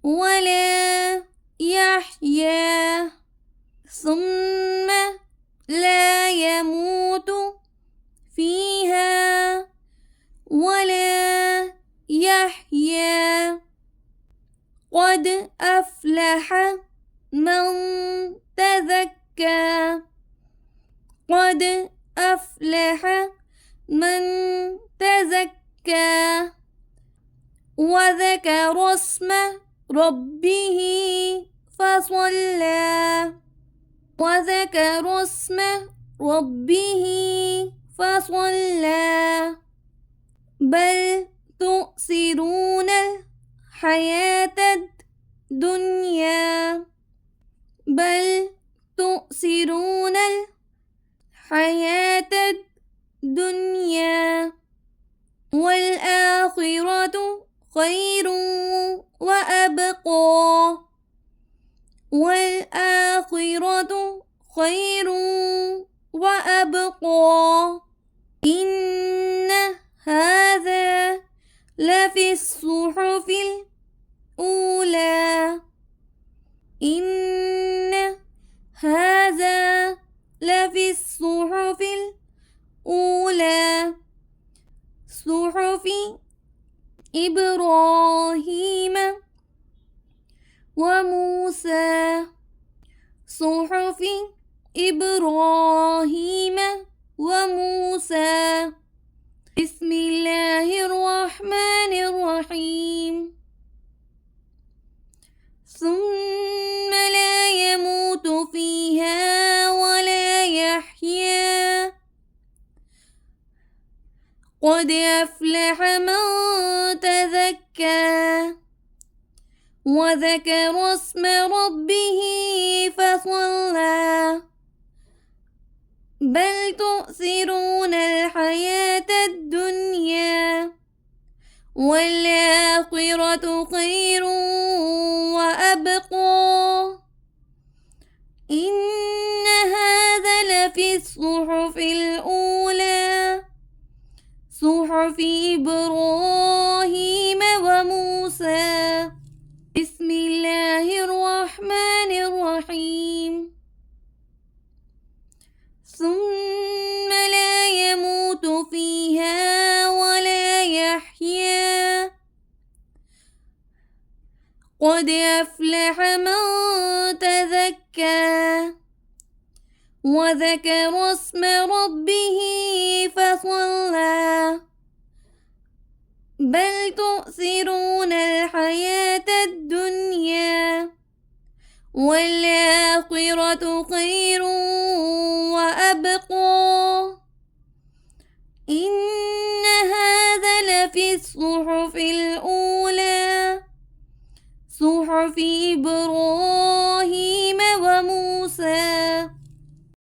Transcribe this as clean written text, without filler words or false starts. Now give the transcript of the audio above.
ولا يحيا ثم لا يموت فيها ولا يحيا. قد أفلح من تزكى قد أفلح من تزكى وذكر اسم ربه فصلى وذكر اسم ربه فصلى. بل تؤثرون الحياة الدنيا بل تؤثرون الحياة الدنيا والآخرة خير وأبقى والآخرة خير وأبقى. إن هذا لفي الصحف الأولى إن هذا لفي الصحف الأولى صحف إبراهيم وموسى صحف إبراهيم وموسى. بسم الله الرحمن الرحيم. ثم لا يموت فيها ولا يحيا. قد أفلح من تزكى وذكر اسم ربه فصلى. بل تؤثرون الحياة الدنيا والآخرة خير وأبقى. إن هذا لفي الصحف الأولى صحف إبراهيم وموسى. بسم الله الرحمن الرحيم. ثم لا يموت فيها ولا يحيا. قد أفلح من تزكى وذكر اسم ربه فصلى. بل تؤثرون الحياة الدنيا والآخرة خير وأبقى. إن هذا لفي الصحف